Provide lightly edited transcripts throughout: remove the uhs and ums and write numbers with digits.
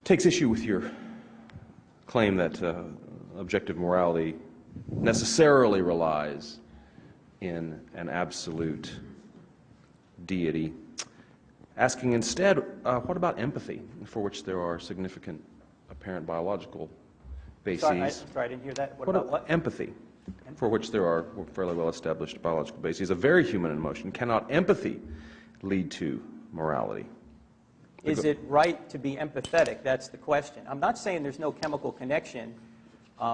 takes issue with your claim that objective morality necessarily relies in an absolute deity, asking instead, what about empathy, for which there are significant apparent biological bases? Sorry, I didn't hear that. What about what? Empathy, for which there are fairly well-established biological bases, a very human emotion. Cannot empathy lead to morality? Is it right to be empathetic? That's the question. I'm not saying there's no chemical connection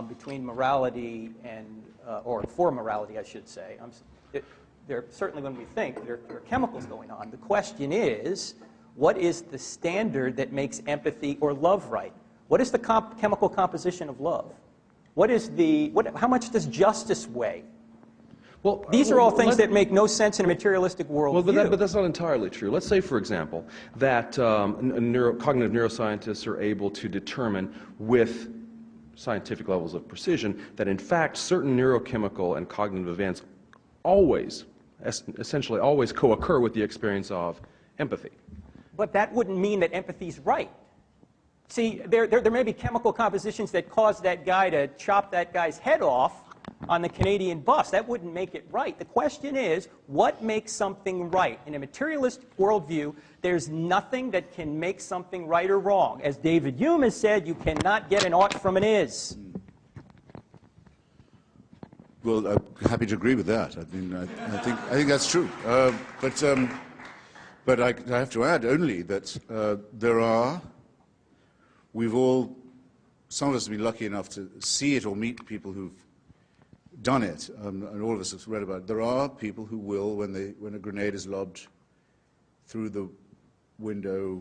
between morality and, or for morality, I should say. There certainly, when we think, there are chemicals going on. The question is, what is the standard that makes empathy or love right? What is the chemical composition of love? What is how much does justice weigh? Well, these are all things that make no sense in a materialistic world. Well, but that's not entirely true. Let's say, for example, that cognitive neuroscientists are able to determine with scientific levels of precision that, in fact, certain neurochemical and cognitive events essentially always co-occur with the experience of empathy. But that wouldn't mean that empathy's right. See, there may be chemical compositions that cause that guy to chop that guy's head off on the Canadian bus. That wouldn't make it right. The question is, what makes something right? In a materialist worldview, there's nothing that can make something right or wrong. As David Hume has said, you cannot get an ought from an is. Well, I'm happy to agree with that. I mean, I think that's true. But I have to add only that some of us have been lucky enough to see it or meet people who've done it, and all of us have read about it. There are people who will, when a grenade is lobbed through the window,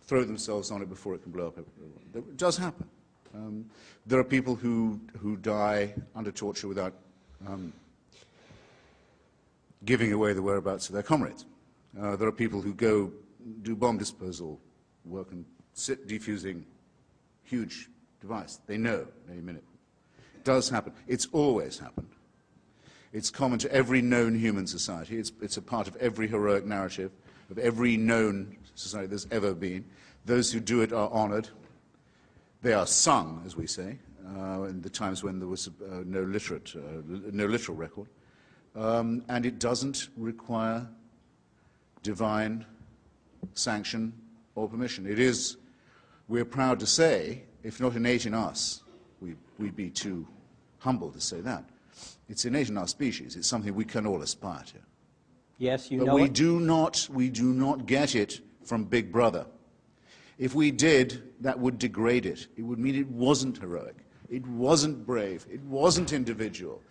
throw themselves on it before it can blow up. It does happen. There are people who die under torture without giving away the whereabouts of their comrades. There are people who go do bomb disposal work and sit defusing huge device. They know any minute. It does happen. It's always happened. It's common to every known human society. It's a part of every heroic narrative of every known society there's ever been. Those who do it are honored. They are sung, as we say, in the times when there was no literal record. And it doesn't require divine sanction or permission. It is, we're proud to say, if not innate in us, we'd be too humble to say that. It's innate in our species. It's something we can all aspire to. Yes, you know. But we do not get it from Big Brother. If we did, that would degrade it. It would mean it wasn't heroic. It wasn't brave. It wasn't individual.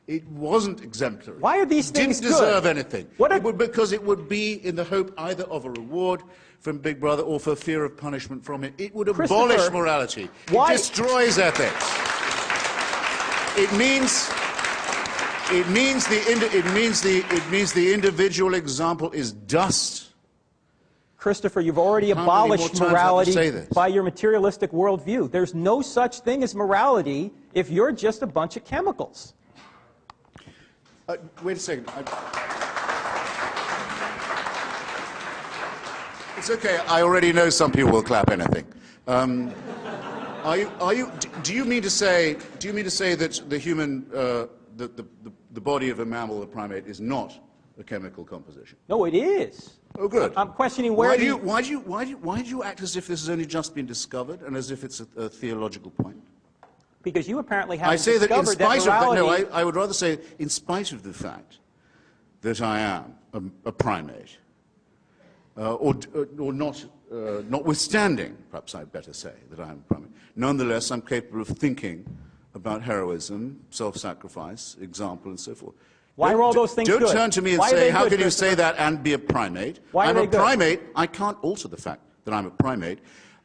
It wasn't exemplary. Why are these things good? It didn't deserve anything. Because it would be in the hope either of a reward from Big Brother or for fear of punishment from it. It would abolish morality. It destroys ethics. It means the individual example is dust. Christopher, you've already abolished morality by your materialistic worldview. There's no such thing as morality if you're just a bunch of chemicals. Wait a second. It's okay. I already know some people will clap anything. Do you mean to say that the human, the body of a mammal, a primate, is not a chemical composition? No, it is. Oh, good. I'm questioning where why do you act as if this has only just been discovered and as if it's a theological point? Because you apparently haven't discovered that. I say that in spite of the, no, I would rather say in spite of the fact that I am a primate, or not, notwithstanding, perhaps I'd better say that I am a primate. Nonetheless, I'm capable of thinking about heroism, self-sacrifice, example, and so forth. Why are all those things good? Don't turn to me and say, how can you say that and be a primate? Why are they good? I'm a primate. I can't alter the fact that I'm a primate.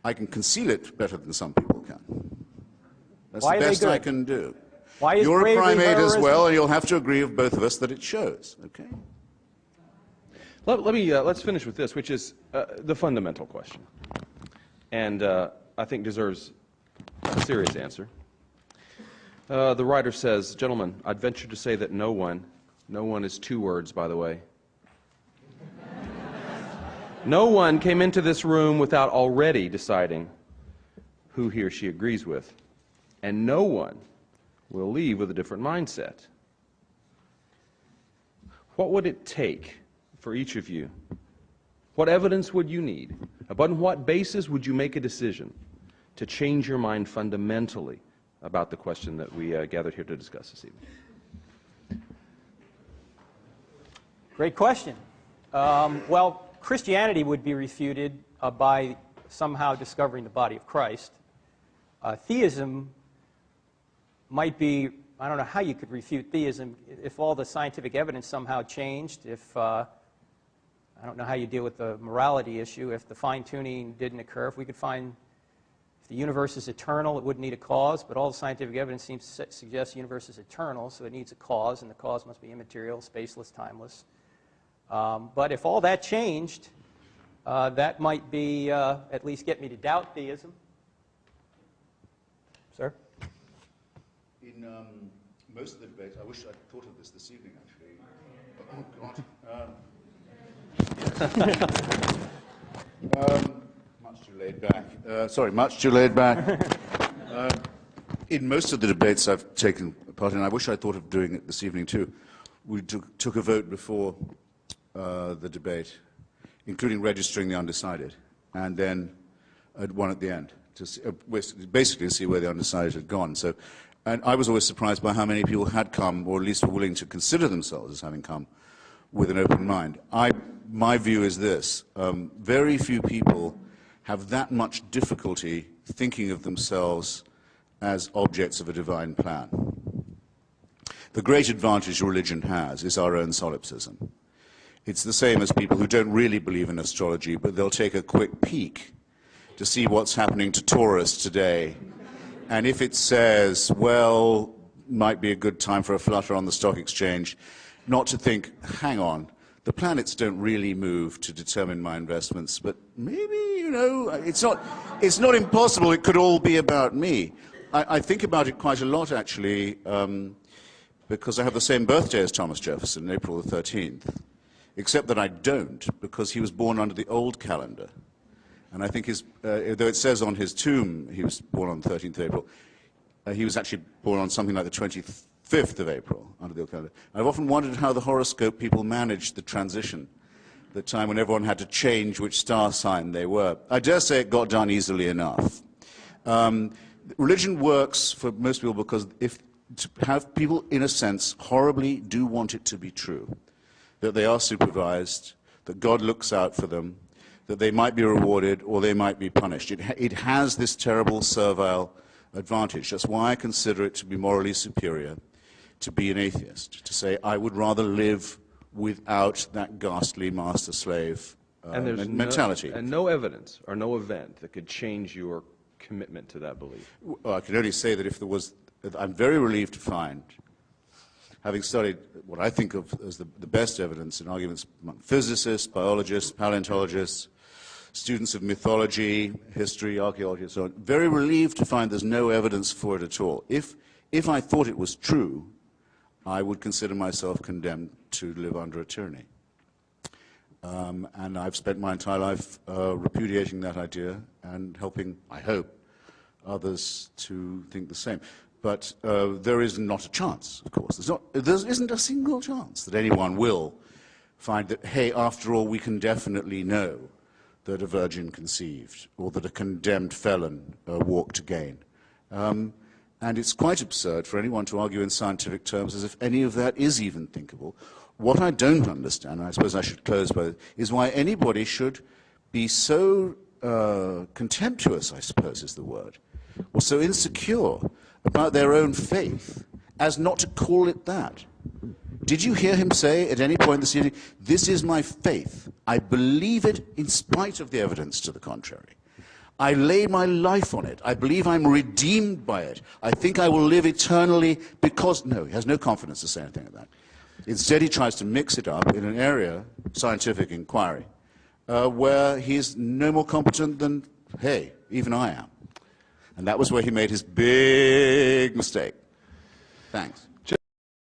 I can conceal it better than some people can. That's the best I can do. Why is You're a primate as well, and you'll have to agree with both of us that it shows. Okay? Let's finish with this, which is the fundamental question, and I think deserves a serious answer. The writer says, gentlemen, I'd venture to say that no one is two words, by the way, No one came into this room without already deciding who he or she agrees with. And no one will leave with a different mindset. What would it take for each of you? What evidence would you need? Upon what basis would you make a decision to change your mind fundamentally about the question that we gathered here to discuss this evening? Great question. Well, Christianity would be refuted by somehow discovering the body of Christ. Theism might be, I don't know how you could refute theism if all the scientific evidence somehow changed, if, I don't know how you deal with the morality issue, if the fine-tuning didn't occur, if we could find, if the universe is eternal, it wouldn't need a cause, but all the scientific evidence seems to suggest the universe is eternal, so it needs a cause, and the cause must be immaterial, spaceless, timeless. But if all that changed, that might be, at least get me to doubt theism. Sir? In most of the debates, I wish I'd thought of this evening, actually. Oh, God. Much too laid back. Much too laid back. In most of the debates I've taken part in, I wish I'd thought of doing it this evening, too. We took a vote before the debate, including registering the undecided, and then one at the end, to see, basically to see where the undecided had gone. So, and I was always surprised by how many people had come, or at least were willing to consider themselves as having come with an open mind. My view is this: very few people have that much difficulty thinking of themselves as objects of a divine plan. The great advantage religion has is our own solipsism. It's the same as people who don't really believe in astrology, but they'll take a quick peek to see what's happening to Taurus today. And if it says, well, might be a good time for a flutter on the stock exchange, not to think, hang on, the planets don't really move to determine my investments, but maybe, it's not impossible, it could all be about me. I think about it quite a lot, actually, because I have the same birthday as Thomas Jefferson, April the 13th. Except that I don't, because he was born under the old calendar. And I think though it says on his tomb he was born on the 13th of April, he was actually born on something like the 25th of April under the old calendar. I've often wondered how the horoscope people managed the transition, the time when everyone had to change which star sign they were. I dare say it got done easily enough. Religion works for most people because to have people, in a sense, horribly do want it to be true, that they are supervised, that God looks out for them, that they might be rewarded or they might be punished. It has this terrible servile advantage. That's why I consider it to be morally superior to be an atheist, to say I would rather live without that ghastly master-slave mentality. And no evidence or no event that could change your commitment to that belief. Well, I can only say that if there was, I'm very relieved to find, having studied what I think of as the best evidence in arguments among physicists, biologists, paleontologists, students of mythology, history, archaeology, and so on, very relieved to find there's no evidence for it at all. If I thought it was true, I would consider myself condemned to live under a tyranny. And I've spent my entire life repudiating that idea and helping, I hope, others to think the same. But there is not a chance, of course. There isn't a single chance that anyone will find that, hey, after all, we can definitely know that a virgin conceived or that a condemned felon walked again. And it's quite absurd for anyone to argue in scientific terms as if any of that is even thinkable. What I don't understand, and I suppose I should close by this, is why anybody should be so contemptuous, I suppose is the word, or so insecure about their own faith as not to call it that. Did you hear him say at any point this evening, this is my faith, I believe it in spite of the evidence to the contrary. I lay my life on it. I believe I'm redeemed by it. I think I will live eternally because... No, he has no confidence to say anything like that. Instead, he tries to mix it up in an area, scientific inquiry, where he's no more competent than, hey, even I am. And that was where he made his big mistake. Thanks.